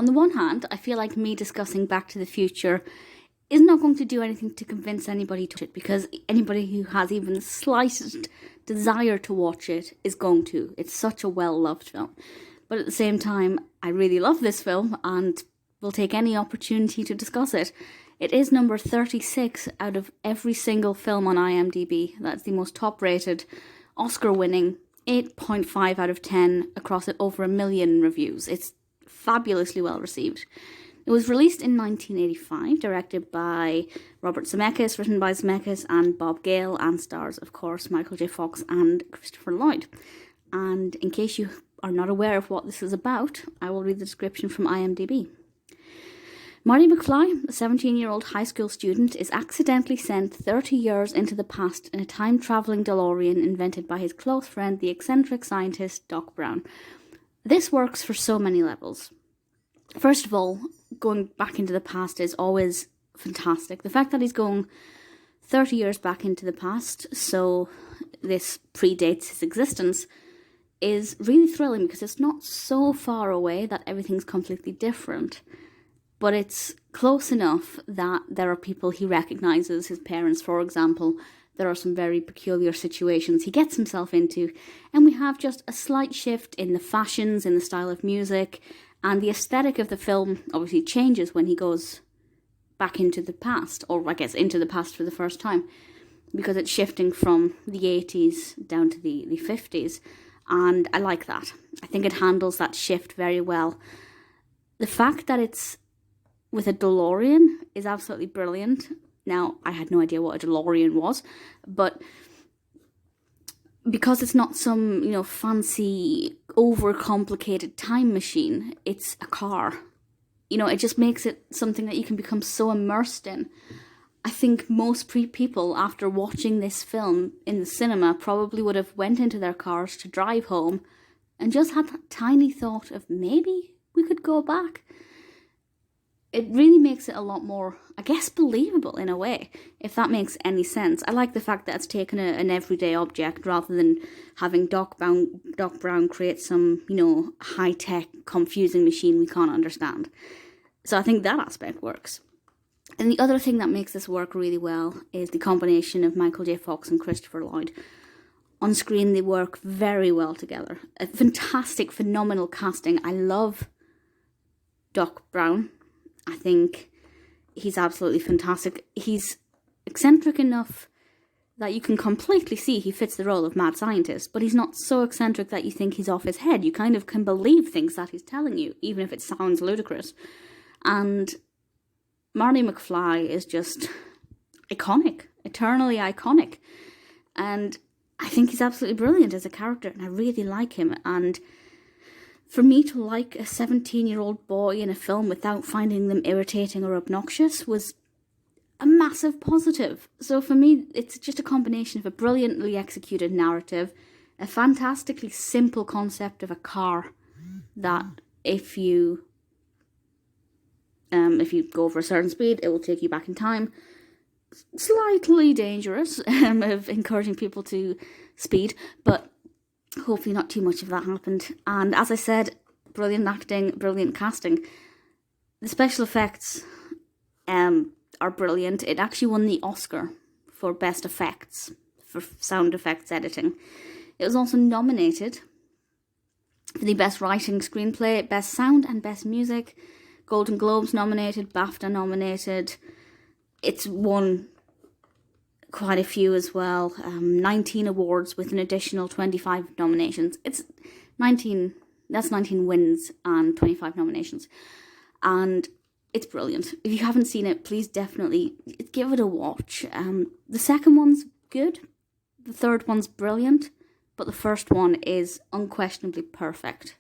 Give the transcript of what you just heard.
On the one hand, I feel like me discussing Back to the Future is not going to do anything to convince anybody to watch it, because anybody who has even the slightest desire to watch it is going to. It's such a well-loved film. But at the same time, I really love this film and will take any opportunity to discuss it. It is number 36 out of every single film on IMDb. That's the most top-rated, Oscar-winning, 8.5 out of 10 across over 1 million reviews. It's fabulously well received. It was released in 1985, directed by Robert Zemeckis, written by Zemeckis and Bob Gale, and stars, of course, Michael J. Fox and Christopher Lloyd. And in case you are not aware of what this is about, I will read the description from IMDb. Marty McFly, a 17-year-old high school student, is accidentally sent 30 years into the past in a time-travelling DeLorean invented by his close friend, the eccentric scientist Doc Brown. This works for so many levels. First of all, going back into the past is always fantastic. The fact that he's going 30 years back into the past, so this predates his existence, is really thrilling because it's not so far away that everything's completely different. But it's close enough that there are people he recognises, his parents, for example. There are some very peculiar situations he gets himself into. And we have just a slight shift in the fashions, in the style of music. And the aesthetic of the film obviously changes when he goes back into the past. Or I guess into the past for the first time. Because it's shifting from the 80s down to the 50s. And I like that. I think it handles that shift very well. The fact that it's with a DeLorean is absolutely brilliant. Now, I had no idea what a DeLorean was, but because it's not some, fancy, overcomplicated time machine, it's a car. It just makes it something that you can become so immersed in. I think most people, after watching this film in the cinema, probably would have went into their cars to drive home and just had that tiny thought of maybe we could go back. It really makes it a lot more, I guess, believable in a way, if that makes any sense. I like the fact that it's taken an everyday object rather than having Doc Brown create some, high-tech, confusing machine we can't understand. So I think that aspect works. And the other thing that makes this work really well is the combination of Michael J. Fox and Christopher Lloyd. On screen, they work very well together. A fantastic, phenomenal casting. I love Doc Brown. I think he's absolutely fantastic. He's eccentric enough that you can completely see he fits the role of mad scientist, but he's not so eccentric that you think he's off his head. You kind of can believe things that he's telling you, even if it sounds ludicrous. And Marty McFly is just iconic, eternally iconic. And I think he's absolutely brilliant as a character, and I really like him. And for me to like a 17-year-old boy in a film without finding them irritating or obnoxious was a massive positive. So for me, it's just a combination of a brilliantly executed narrative, a fantastically simple concept of a car that if you go over a certain speed, it will take you back in time. Slightly dangerous of encouraging people to speed, but hopefully not too much of that happened. And as I said, brilliant acting, brilliant casting. The special effects are brilliant. It actually won the Oscar for Best Effects, for sound effects editing. It was also nominated for the Best Writing Screenplay, Best Sound and Best Music. Golden Globes nominated, BAFTA nominated. It's won quite a few as well. 19 awards with an additional 25 nominations. It's 19, that's 19 wins and 25 nominations. And it's brilliant. If you haven't seen it, please definitely give it a watch. The second one's good. The third one's brilliant. But the first one is unquestionably perfect.